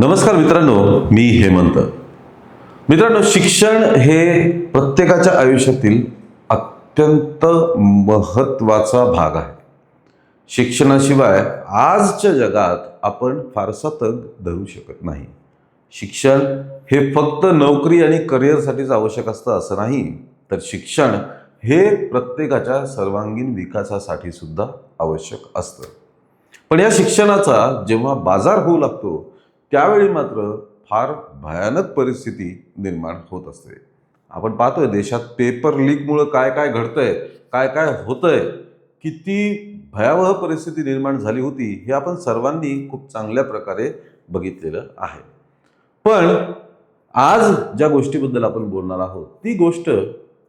नमस्कार मित्रांनो, मी हेमंत. मित्रांनो, शिक्षण हे प्रत्येकाच्या आयुष्यातील अत्यंत महत्त्वाचा भाग आहे. शिक्षणाशिवाय आजच्या जगात आपण फारसा तग धरू शकत नाही. शिक्षण हे फक्त नोकरी आणि करिअरसाठीच आवश्यक असतं असं नाही, तर शिक्षण हे प्रत्येकाच्या सर्वांगीण विकासासाठी सुद्धा आवश्यक असतं. पण या शिक्षणाचा जेव्हा बाजार होऊ लागतो त्यावेळी मात्र फार भयानक परिस्थिती निर्माण होत असते. आपण पाहतोय देशात पेपर लीकमुळे काय काय घडतंय, काय काय होतंय, किती भयावह परिस्थिती निर्माण झाली होती हे आपण सर्वांनी खूप चांगल्या प्रकारे बघितलेलं आहे. पण आज ज्या गोष्टीबद्दल आपण बोलणार आहोत ती गोष्ट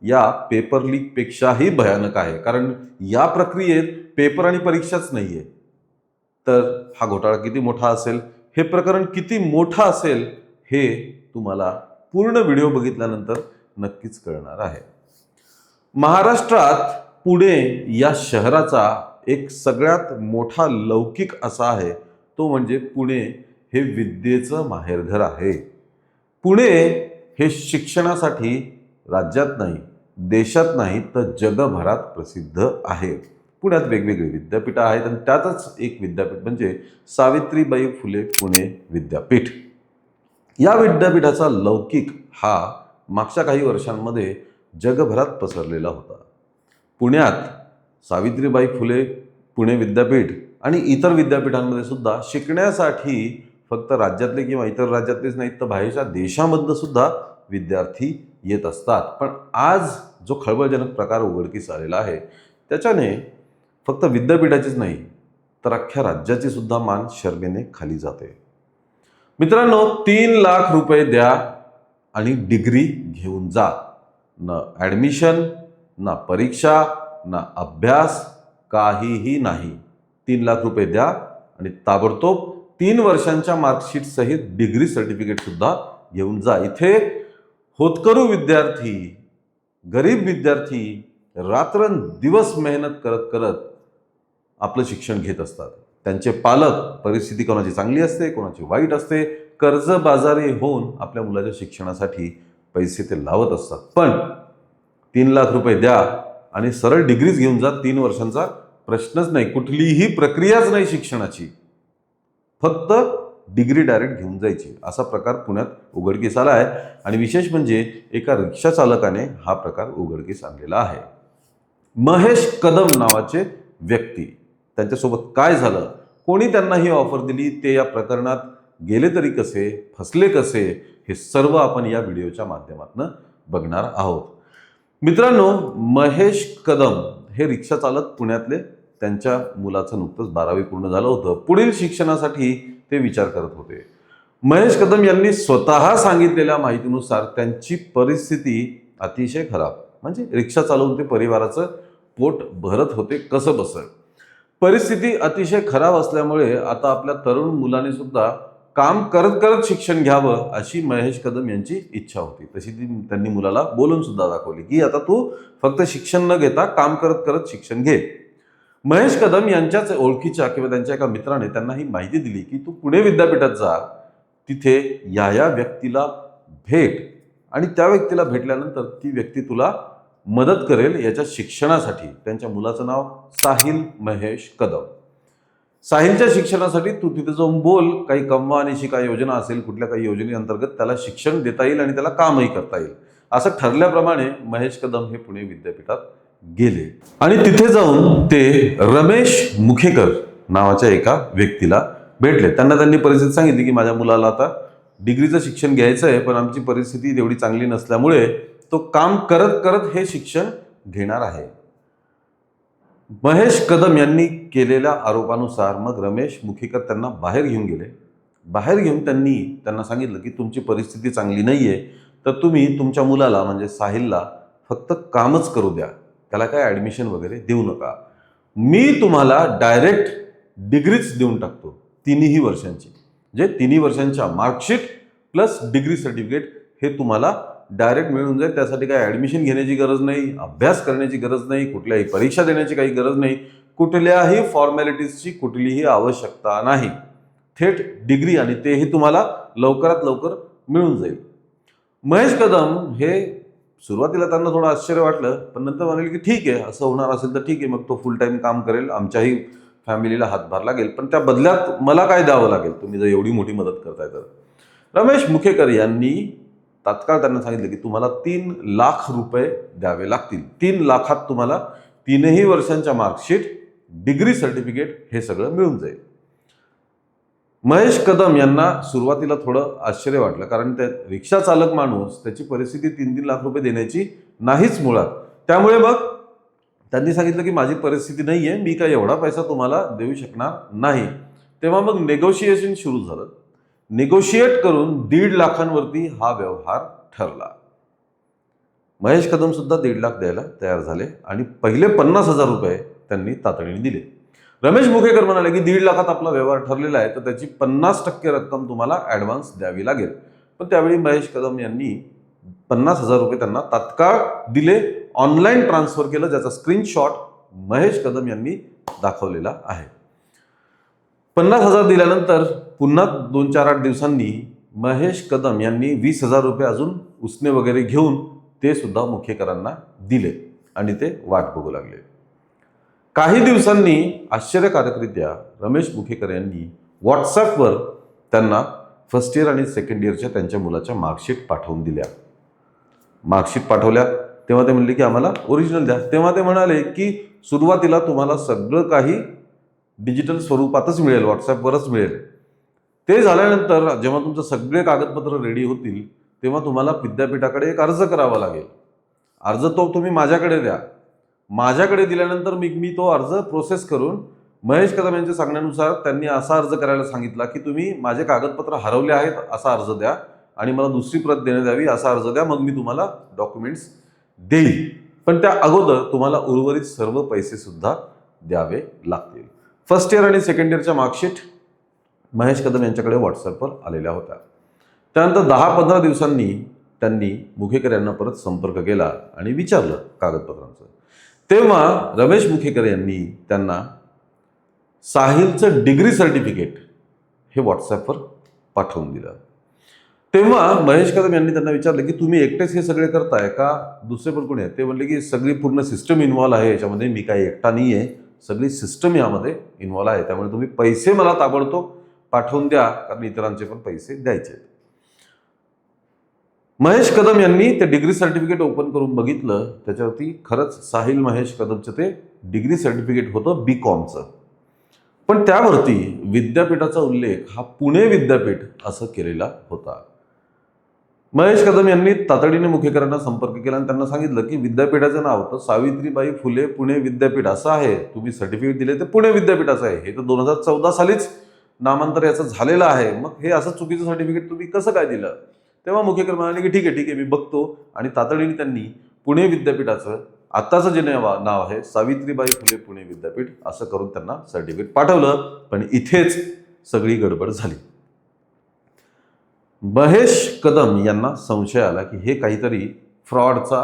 या पेपर लीक पेक्षाही भयानक आहे. कारण या प्रक्रियेत पेपर आणि परीक्षाच नाहीये, तर हा घोटाळा किती मोठा असेल, हे प्रकरण किती मोठं असेल हे तुम्हाला पूर्ण व्हिडिओ बघितल्यानंतर नक्कीच कळणार आहे. महाराष्ट्रात पुणे या शहराचा एक सगळ्यात मोठा लौकिक असा आहे, तो म्हणजे पुणे हे विद्येचं माहेरघर आहे. पुणे हे शिक्षणासाठी राज्यात नाही, देशात नाही, तर जगभरात प्रसिद्ध आहे. पुण्यात वेगवेगळी विद्यापीठं आहेत आणि त्यातच एक विद्यापीठ म्हणजे सावित्रीबाई फुले पुणे विद्यापीठ. या विद्यापीठाचा लौकिक हा मागच्या काही वर्षांमध्ये जगभरात पसरलेला होता. पुण्यात सावित्रीबाई फुले पुणे विद्यापीठ आणि इतर विद्यापीठांमध्ये सुद्धा शिकण्यासाठी फक्त राज्यातले किंवा इतर राज्यातलेच नाहीत, तर बाहेरच्या देशामधनं सुद्धा विद्यार्थी येत असतात. पण आज जो खळबळजनक प्रकार उघडकीस आलेला आहे त्याच्याने फक्त विद्यापीठाचीच नाही तर अख्ख्या राज्याची सुद्धा मान शर्मेने खाली जाते. मित्रांनो, 3 लाख रुपये द्या आणि डिग्री घेऊन जा. ना ॲडमिशन, ना परीक्षा, ना अभ्यास, काहीही नाही. 3 लाख रुपये द्या आणि ताबडतोब 3 वर्षांच्या मार्कशीट सहित डिग्री सर्टिफिकेट सुद्धा घेऊन जा. इथे होतकरू विद्यार्थी, गरीब विद्यार्थी रात्रंदिवस मेहनत करत करत आपलं शिक्षण घेत असतात. त्यांचे पालक, परिस्थिती कोणाची चांगली असते, कोणाची वाईट असते, कर्जबाजारी होऊन आपल्या मुलाच्या शिक्षणासाठी पैसे ते लावत असतात. पण 3 लाख रुपये द्या आणि सरळ डिग्रीज घेऊन जा. 3 वर्षांचा प्रश्नच नाही, कुठलीही प्रक्रियाच नाही शिक्षणाची, फक्त डिग्री डायरेक्ट घेऊन जायची. असा प्रकार पुण्यात उघडकीस आला आहे आणि विशेष म्हणजे एका रिक्षा चालकाने हा प्रकार उघडकीस आणलेला आहे. महेश कदम नावाचे व्यक्ती, त्यांच्यासोबत काय झालं, कोणी त्यांना ही ऑफर दिली, ते या प्रकरणात गेले तरी कसे, फसले कसे, हे सर्व आपण या व्हिडिओच्या माध्यमातून बघणार आहोत. मित्रांनो, महेश कदम हे रिक्षा चालक पुण्यातले. त्यांच्या मुलाचं नुकतंच 12वी पूर्ण झालं होतं. पुढील शिक्षणासाठी ते विचार करत होते. महेश कदम यांनी स्वतः सांगितलेल्या माहितीनुसार त्यांची परिस्थिती अतिशय खराब, म्हणजे रिक्षा चालवून ते परिवाराचं पोट भरत होते कसं बसं. परिस्थिती अतिशय खराब असल्यामुळे आता आपल्या तरुण मुलाने सुद्धा काम करत करत शिक्षण घ्यावं अशी महेश कदम यांची इच्छा होती. तशी त्यांनी मुलाला बोलून सुद्धा दाखवली की आता तू फक्त शिक्षण न घेता काम करत करत शिक्षण घे. महेश कदम यांच्याच ओळखीच्या किंवा त्यांच्या एका मित्राने त्यांना ही माहिती दिली की तू पुणे विद्यापीठात जा, तिथे या व्यक्तीला भेट आणि त्या व्यक्तीला भेटल्यानंतर ती व्यक्ती तुला मदत करेल याच्या शिक्षणासाठी. त्यांच्या मुलाचं नाव साहिल महेश कदम. साहिलच्या शिक्षणासाठी तू तिथे जाऊन बोल, काही कमवा आणि शिका योजना असेल, कुठल्या काही योजनेअंतर्गत त्याला शिक्षण देता येईल आणि त्याला कामही करता येईल. असं ठरल्याप्रमाणे महेश कदम हे पुणे विद्यापीठात गेले आणि तिथे जाऊन ते रमेश मुखेकर नावाच्या एका व्यक्तीला भेटले. त्यांनी परिस्थिती सांगितली की माझ्या मुलाला आता डिग्रीचं शिक्षण घ्यायचं आहे, पण आमची परिस्थिती तेवढी चांगली नसल्यामुळे तो काम करत करत हे शिक्षण घेणार आहे. महेश कदम यांनी केलेल्या आरोपानुसार मग रमेश मुखेकर त्यांना बाहेर घेऊन गेले. बाहेर घेऊन त्यांना सांगितलं की तुमची परिस्थिती चांगली नाहीये, तर तुम्ही तुमच्या मुलाला म्हणजे साहिलला फक्त कामच करू द्या, त्याला काय ॲडमिशन वगैरे देऊ नका. मी तुम्हाला डायरेक्ट डिग्रीच देऊन टाकतो 3ही वर्षांची, जे 3ही वर्षांच्या मार्कशीट प्लस डिग्री सर्टिफिकेट हे तुम्हाला डायरेक्ट मिळून जाईल. त्यासाठी काही ॲडमिशन घेण्याची गरज नाही, अभ्यास करण्याची गरज नाही, कुठल्याही परीक्षा देण्याची काही गरज नाही, कुठल्याही फॉर्मॅलिटीजची कुठलीही आवश्यकता नाही. थेट डिग्री आणि तेही तुम्हाला लवकरात लवकर मिळून जाईल. महेश कदम हे सुरुवातीला त्यांना थोडं आश्चर्य वाटलं, पण नंतर म्हणाले की ठीक आहे, असं होणार असेल तर ठीक आहे, मग तो फुल टाइम काम करेल, आमच्याही फॅमिलीला हातभार लागेल, पण त्या बदल्यात मला काय द्यावं लागेल तुम्ही जर एवढी मोठी मदत करताय तर. रमेश मुखेकर यांनी तात्काळ त्यांना सांगितलं की तुम्हाला 3 लाख रुपये द्यावे लागतील. 3 लाखात तुम्हाला 3ही वर्षांच्या मार्कशीट, डिग्री सर्टिफिकेट हे सगळं मिळून जाईल. महेश कदम यांना सुरुवातीला थोडं आश्चर्य वाटलं, कारण ते रिक्षा चालक माणूस, त्याची परिस्थिती 3-3 लाख रुपये देण्याची नाहीच मुळात. त्यामुळे मग त्यांनी सांगितलं की माझी परिस्थिती नाही आहे, मी काय एवढा पैसा तुम्हाला देऊ शकणार नाही. तेव्हा मग नेगोशिएशन सुरू झालं. नेगोशिएट करून 1.5 लाखांवरती हा व्यवहार ठरला. महेश कदम सुद्धा 1.5 लाख द्यायला तयार झाले आणि पहिले 50,000 रुपये त्यांनी तातडीने दिले. रमेश मुखेकर म्हणाले की 1.5 लाखात आपला व्यवहार ठरलेला आहे, तर त्याची 50% रक्कम तुम्हाला ऍडव्हान्स द्यावी लागेल. पण त्यावेळी महेश कदम यांनी 50,000 रुपये त्यांना तात्काळ दिले, ऑनलाईन ट्रान्सफर केलं, ज्याचा स्क्रीनशॉट महेश कदम यांनी दाखवलेला आहे. 50,000 दिल्यानंतर पुन्हा 2-4-8 दिवसांनी महेश कदम यांनी 20,000 रुपये अजून उसने वगैरे घेऊन ते सुद्धा मुखेकरांना दिले आणि ते वाट बघू लागले. काही दिवसांनी आश्चर्यकारकरित्या रमेश मुखेकर यांनी व्हॉट्सॲपवर त्यांना फर्स्ट इयर आणि सेकंड इयरच्या त्यांच्या मुलाच्या मार्कशीट पाठवून दिल्या. मार्कशीट पाठवल्या तेव्हा ते म्हणले की आम्हाला ओरिजिनल द्या. तेव्हा ते म्हणाले की सुरुवातीला तुम्हाला सगळं काही डिजिटल स्वरूपातच मिळेल, व्हॉट्सॲपवरच मिळेल. ते झाल्यानंतर जेव्हा तुमचं सगळे कागदपत्र रेडी होतील तेव्हा तुम्हाला विद्यापीठाकडे एक अर्ज करावा लागेल. अर्ज तो तुम्ही माझ्याकडे द्या. माझ्याकडे दिल्यानंतर मी तो अर्ज प्रोसेस करून, महेश कदम यांच्या सांगण्यानुसार त्यांनी असा अर्ज करायला सांगितला की तुम्ही माझे कागदपत्र हरवले आहेत असा अर्ज द्या आणि मला दुसरी प्रत देण्यात यावी असा अर्ज द्या, मग मी तुम्हाला डॉक्युमेंट्स देईल. पण त्या अगोदर तुम्हाला उर्वरित सर्व पैसे सुद्धा द्यावे लागतील. फर्स्ट इयर आणि सेकंड इयरच्या मार्कशीट महेश कदम यांच्याकडे व्हॉट्सॲपवर आलेल्या होत्या. त्यानंतर 10-15 दिवसांनी त्यांनी मुखेकर यांना परत संपर्क केला आणि विचारलं कागदपत्रांचं. तेव्हा रमेश मुखेकर यांनी त्यांना साहिलचं डिग्री सर्टिफिकेट हे व्हॉट्सॲपवर पाठवून दिलं. तेव्हा महेश कदम यांनी त्यांना विचारलं की तुम्ही एकटेच हे सगळे करताय का दुसरे पण कोणी आहे? ते म्हणले की सगळी पूर्ण सिस्टम इन्व्हॉल्व आहे याच्यामध्ये, मी काही एकटा नाही आहे, सगळी सिस्टम यामध्ये इन्व्हॉल्व आहे, त्यामुळे तुम्ही पैसे मला ताबडतोब पाठवून द्या, कारण इतरांचे पण पैसे द्यायचे. महेश कदम यांनी ते डिग्री सर्टिफिकेट ओपन करून बघितलं, त्याच्यावरती खरंच साहिल महेश कदमचं ते डिग्री सर्टिफिकेट होतं B.Com. पण त्यावरती विद्यापीठाचा उल्लेख हा पुणे विद्यापीठ असं केलेला होता. महेश कदम यांनी तातडीने मुखेकरांना संपर्क केला आणि त्यांना सांगितलं की विद्यापीठाचं नाव तर सावित्रीबाई फुले पुणे विद्यापीठ असं आहे, तुम्ही सर्टिफिकेट दिले ते पुणे विद्यापीठाचं आहे, हे तर 2014 सालीच नामांतर याचं झालेलं आहे, मग हे असं चुकीचं सर्टिफिकेट तुम्ही कसं काय दिलं? तेव्हा मुखेकर म्हणाले की ठीक आहे मी बघतो, आणि तातडीने त्यांनी पुणे विद्यापीठाचं आत्ताचं जे नाव आहे सावित्रीबाई फुले पुणे विद्यापीठ असं करून त्यांना सर्टिफिकेट पाठवलं. पण इथेच सगळी गडबड झाली. महेश कदम यांना संशय आला की हे काहीतरी फ्रॉडचा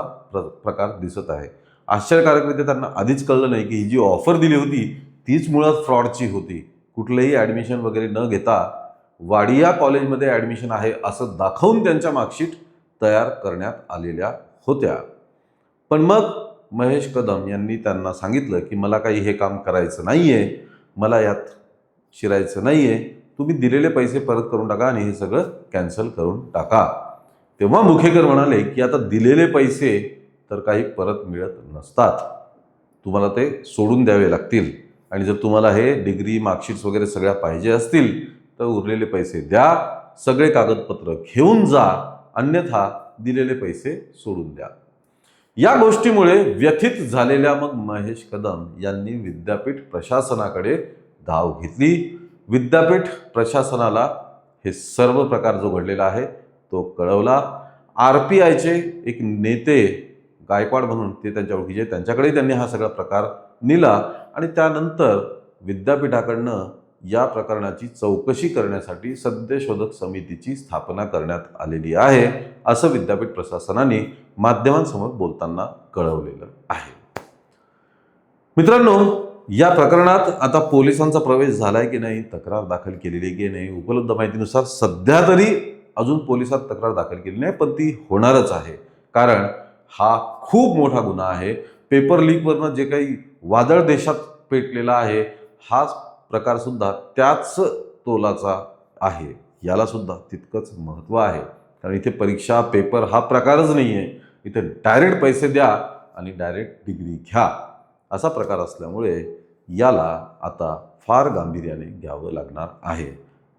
प्रकार दिसत आहे. आश्चर्यकारकरित्या त्यांना आधीच कळलं नाही की ही जी ऑफर दिली होती तीच मुळात फ्रॉडची होती. कुठलंही ॲडमिशन वगैरे न घेता वाडिया कॉलेजमध्ये ॲडमिशन आहे असं दाखवून त्यांच्या मार्कशीट तयार करण्यात आलेल्या होत्या. पण मग महेश कदम यांनी त्यांना सांगितलं की मला काही हे काम करायचं नाही आहे, मला यात शिरायचं नाही आहे, तुम्ही दिलेले पैसे परत करून टाका आणि हे सगळं कॅन्सल करून टाका. तेव्हा मुखेकर म्हणाले की आता दिलेले पैसे तर काही परत मिळत नसतात, तुम्हाला ते सोडून द्यावे लागतील, आणि जर तुम्हाला हे डिग्री मार्कशीट्स वगैरे सगळ्या पाहिजे असतील तर उरलेले पैसे द्या, सगळे कागदपत्र घेऊन जा, अन्यथा दिलेले पैसे सोडून द्या. या गोष्टीमुळे व्यथित झालेल्या मग महेश कदम यांनी विद्यापीठ प्रशासनाकडे धाव घेतली. विद्यापीठ प्रशासनाला हे सर्व प्रकार जो घडलेला आहे तो कळवला. RPIचे एक नेते गायकवाड म्हणून ते त्यांच्या ओळखीचे, त्यांच्याकडे त्यांनी हा सगळा प्रकार नेला आणि त्यानंतर विद्यापीठाकडनं या प्रकरणाची चौकशी करण्यासाठी सत्यशोधक समितीची स्थापना करण्यात आलेली आहे असं विद्यापीठ प्रशासनाने माध्यमांसमोर बोलताना कळवलेलं आहे. मित्रांनो, या प्रकरणात आता पोलिसांचा प्रवेश झालाय की नाही, तक्रार दाखल केलेली आहे की नाही, उपलब्ध माहितीनुसार सध्या तरी अजून पोलिसात तक्रार दाखल केली नाही, पण ती होणारच आहे. कारण हा खूप मोठा गुन्हा आहे. पेपर लीकवरनं जे काही वादळ देशात पेटलेला आहे, हा प्रकार सुद्धा त्याच तोलाचा आहे. याला सुद्धा तितकंच महत्त्व आहे. कारण इथे परीक्षा पेपर हा प्रकारच नाही आहे. इथे डायरेक्ट पैसे द्या आणि डायरेक्ट डिग्री घ्या असा प्रकार असल्यामुळे याला आता फार गांभीर्याने घ्यावं लागणार आहे.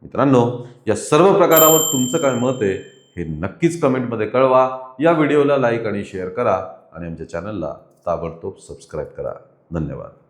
मित्रांनो, या सर्व प्रकारावर तुमचं काय मत आहे हे नक्कीच कमेंटमध्ये कळवा. या व्हिडिओला लाईक आणि शेअर करा आणि आमच्या चॅनलला ताबडतोब सबस्क्राईब करा. धन्यवाद.